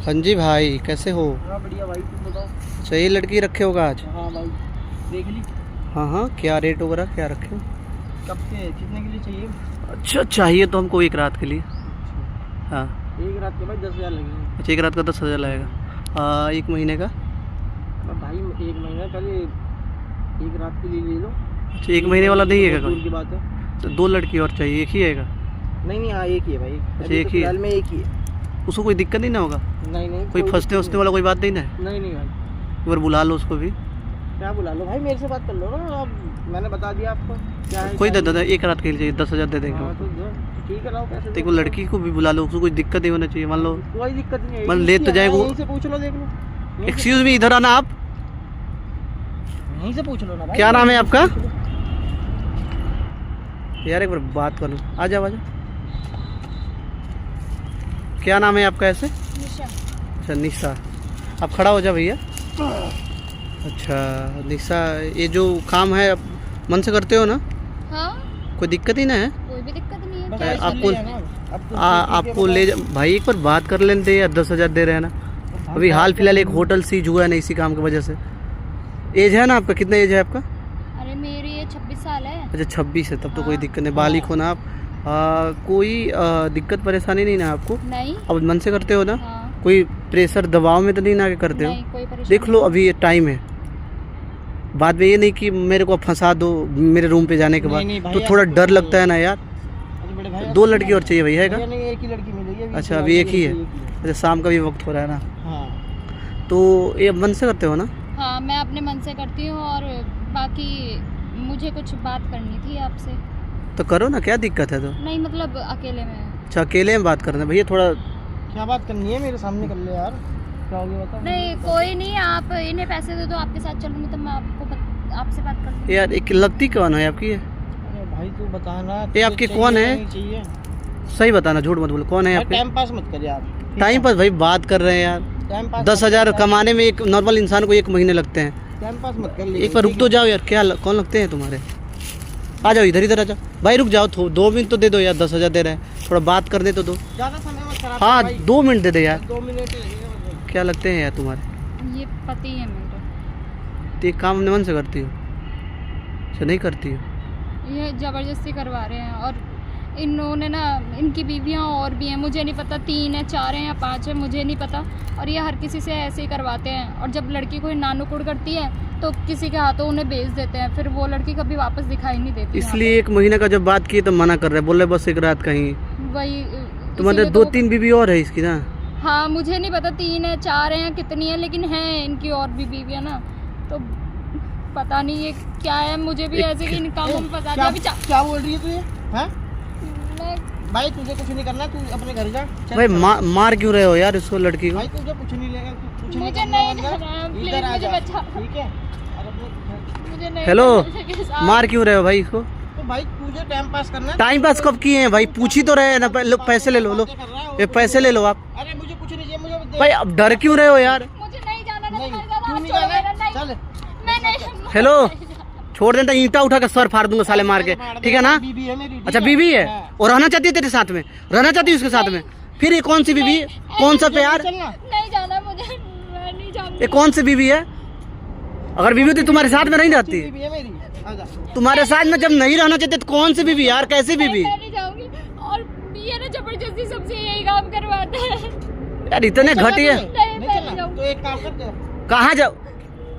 हाँ जी भाई, कैसे हो? हाँ बढ़िया भाई, तुम बताओ। सही लड़की रखे होगा आज? हाँ भाई, देख ली। हाँ हाँ, क्या रेट वगैरह क्या रखे हो? कब के कितने के लिए चाहिए? अच्छा, चाहिए तो हमको एक रात के लिए। हाँ। एक रात के भाई 10,000 लगेंगे। अच्छा, एक रात का 10,000 लगेगा। एक महीने का? अब भाई एक महीना पहले एक रात के लिए ले लो। अच्छा, एक महीने वाला नहीं है दूर कोई? की बात है। तो 2 लड़की और चाहिए, एक ही है? नहीं हाँ, एक ही है भाई। अच्छा, एक ही है। फिलहाल में एक ही है। उसको कोई दिक्कत नहीं ना होगा? नहीं कोई फंसने वसने वाला कोई बात नहीं ना है? नहीं भाई। एक बार बुला लो उसको भी। क्या बुला लो भाई, मेरे से बात कर लो ना। अब मैंने बता दिया आपको क्या है। कोई दे देता, एक रात के लिए चाहिए, 10,000 दे देंगे। हाँ, तो ठीक है, लाओ पैसे। देखो, लड़की को भी बुला लो, उसको कोई दिक्कत नहीं होना चाहिए। मान लो कोई दिक्कत नहीं है, मान ले तो जाए वो। यहीं से पूछ लो, देख लो। एक्सक्यूज मी, इधर आना आप। यहीं से पूछ लो ना भाई। क्या नाम है आपका? यार एक बार बात कर लो, आ जाओ आ जाओ। क्या नाम है आपका ऐसे? निशा। अच्छा, निशा। आप खड़ा हो जाओ भैया। अच्छा निशा, ये जो काम है आप मन से करते हो ना? हाँ, कोई दिक्कत ही ना है? कोई भी दिक्कत नहीं है। बस आपको- ऐसे ले जाना। अब तो ठीक है, आपको ले भाई एक बार बात कर लेने दे यार। 10,000 दे रहे हैं ना? अभी हाल फिलहाल एक होटल सीज हुआ है ना इसी काम की वजह से। एज है ना आपका? कितना एज है आपका? अरे मेरी ये 26 साल है। अच्छा, 26 है, तब तो कोई हाँ। दिक्कत नहीं, बालिक हो ना आप। कोई दिक्कत परेशानी नहीं ना आपको? नहीं। अब मन से करते हो ना? हाँ। कोई प्रेशर दबाव में तो नहीं ना के करते हो? नहीं, कोई परेशानी देख लो, अभी ये टाइम है। बाद में ये नहीं कि मेरे को फंसा दो मेरे रूम पे जाने के बाद। नहीं भाई, तो थोड़ा ऐसा डर कुछ लगता है ना यार। अरे बड़े भाई, 2 लड़की और चाहिए भैया? नहीं, एक ही लड़की मिलेगी अभी। अच्छा, अभी एक ही है। अच्छा, शाम का भी वक्त हो रहा है ना? हाँ। तो ये मन से करते हो ना? हाँ, मैं अपने मन से करती हूँ। और बाकी मुझे कुछ बात करनी थी आपसे। तो करो ना, क्या दिक्कत है? तो नहीं मतलब अकेले में। अच्छा, अकेले में बात करना भैया? थोड़ा क्या बात करनी है, मेरे सामने कर ले यार। क्या हो गया बताओ। नहीं कोई नहीं, आप इन्हें पैसे दे दो, आपके साथ चलूँगी तो मैं आपसे बात कर लूँगी। यार, एक लगती कौन है आपकी? अरे भाई तू बता ना। ये आपकी कौन है? चाहिए। सही बताना, झूठ मत बोलो। कौन है आपके? टाइम पास मत कर यार। टाइम पास भाई, बात कर रहे हैं यार। टाइम पास 10,000 कमाने में एक नॉर्मल इंसान को 1 महीने लगते हैं। टाइम पास मत कर ले। एक बार रुक तो जाओ यार। क्या कौन लगते हैं तुम्हारे? आ जाओ इधर आ जाओ भाई, रुक जाओ। 2 मिनट तो दे दो यार, 10,000 दे रहे हैं, थोड़ा बात करने तो दो। ज्यादा समय मत खराब। हाँ, 2 मिनट दे दे यार। 2 मिनट ही लगेगा बस। क्या लगते हैं यार तुम्हारे? ये पति है मेरे। तो एक काम अपने मन से करती हो? अच्छा, नहीं करती हो? ये ज़बरदस्ती करवा रहे हैं। और इन्होंने ना, इनकी बीवियां और भी हैं, मुझे नहीं पता 3 है 4 है या 5 है, मुझे नहीं पता। और ये हर किसी से ऐसे ही करवाते हैं। और जब लड़की कोई नानुकुड़ करती है तो किसी के हाथों उन्हें बेच देते हैं, फिर वो लड़की कभी वापस दिखाई नहीं देती। इसलिए 1 महीने का जब बात की तो मना कर रहे, बोल रहे बस एक रात कहीं। वही तो मतलब 2-3 बीवी और है इसकी ना? हाँ, मुझे नहीं पता 3 है 4 है या कितनी है, लेकिन हैं इनकी और भी बीवियां ना। तो पता नहीं ये क्या है, मुझे भी ऐसे कि इन कामों में फंसा दिया। अभी क्या बोल रही है तू ये? हैं? मैं भाई तुझे कुछ नहीं करना, तू अपने घर जा। चल, भाई मार क्यों रहे हो यार इसको, लड़की को? भाई तुझे कुछ नहीं लेगा, कुछ नहीं मुझे करना नहीं अंदर। जाना है, प्लीज इधर आ मुझे जा, बचा। ठीक है? और अपने मुझे नहीं हेलो, जाना इसके साथ। मार क्यों रहे हो भाई इसको? तो भाई तुझे टाइम पास करना है। टाइम पास कब किए हैं भाई? पूछ ही तो रहे हैं ना। लो पैसे ले लो, लो ये पैसे ले लो आप। अरे मुझे कुछ नहीं चाहिए, मुझे दे। भाई अब डर क्यों रहे हो यार? मुझे नहीं जाना ना नहीं, तुम्हारे साथ, क्यों आप नहीं छोड़ो जाना? मेरा, नहीं। चल। मैं नहीं। हेलो, छोड़ देना, ईंटा उठा के सर फाड़ दूंगा साले मार के, ठीक है ना? बीबी है मेरी, ठीक अच्छा, है? बीवी है हाँ। और रहना चाहती है तेरे साथ में? रहना चाहती है उसके साथ में? फिर ये कौन सी बीवी? कौन सा प्यार? चलना। नहीं जाना मुझे, मैं नहीं जाऊंगी। ये कौन सी बीवी है? अगर बीवी होती तुम्हारे साथ में नहीं रहती? बीबी है मेरी, आजा। तुम्हारे साथ में जब नहीं रहना चाहते तो कौन सी बीवी यार? कैसी बीवी मैं नहीं जाऊंगी। और ये ना जबरदस्ती सबसे यही काम करवाते हैं। यार? इतने घटिया। नहीं, नहीं मैं नहीं चलना, जाऊंगी। तो एक काम कर दे। कहाँ जाओ?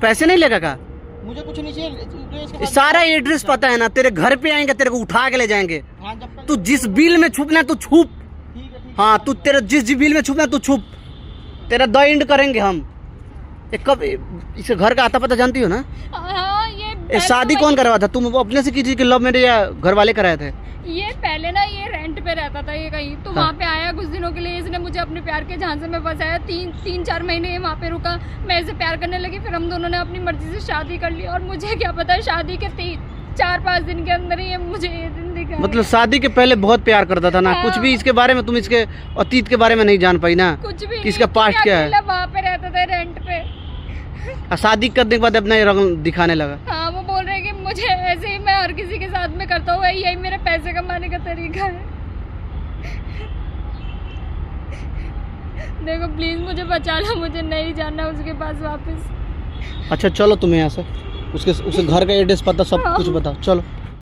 पैसे नहीं लेगा का? मुझे कुछ नहीं चाहिए, तो इसके बाद- सारा एड्रेस पता है ना? तेरे घर पे आएंगे, तेरे को उठा के ले जाएंगे। हाँ, जब तक- तू जिस बिल में छुपना है तू छुप। ठीक है, ठीक है। हाँ, तू तेरा जिस बिल में छुपना है तू छुप। तेरा द एंड करेंगे हम। ये कब इसे घर का आता पता जानती हो ना? हाँ, ये शादी कौन करवा था? तुम अपने से की थी कि लव मैरिज या घर वाले कराए थे? ये पहले ना ये रेंट पे रहता था ये कहीं, तो वहाँ पे आया कुछ दिनों के लिए। इसने मुझे अपने प्यार के झांसे में फंसाया। 3-4 महीने ये वहाँ पे रुका। मैं इसे प्यार करने लगी, फिर हम दोनों ने अपनी मर्जी से शादी कर ली। और मुझे क्या पता शादी के 4-5 दिन के अंदर ही ये मुझे ये दिन दिखा। मतलब शादी के पहले बहुत प्यार करता था ना? हाँ। कुछ भी इसके बारे में तुम इसके अतीत के बारे में नहीं जान पाई ना? कुछ भी कि इसका पास्ट क्या है? वहाँ पे रहता था रेंट पे। और शादी करने के बाद अपना ये रंग दिखाने लगा। हाँ, वो बोल रहे कि मुझे ऐसे ही मैं हर किसी के साथ में करता हूँ, यही मेरे पैसे कमाने का तरीका है। देखो प्लीज़ मुझे बचा लो, मुझे नहीं जाना उसके पास वापस। अच्छा चलो तुम यहाँ से उसके घर का एड्रेस पता सब कुछ बताओ, चलो।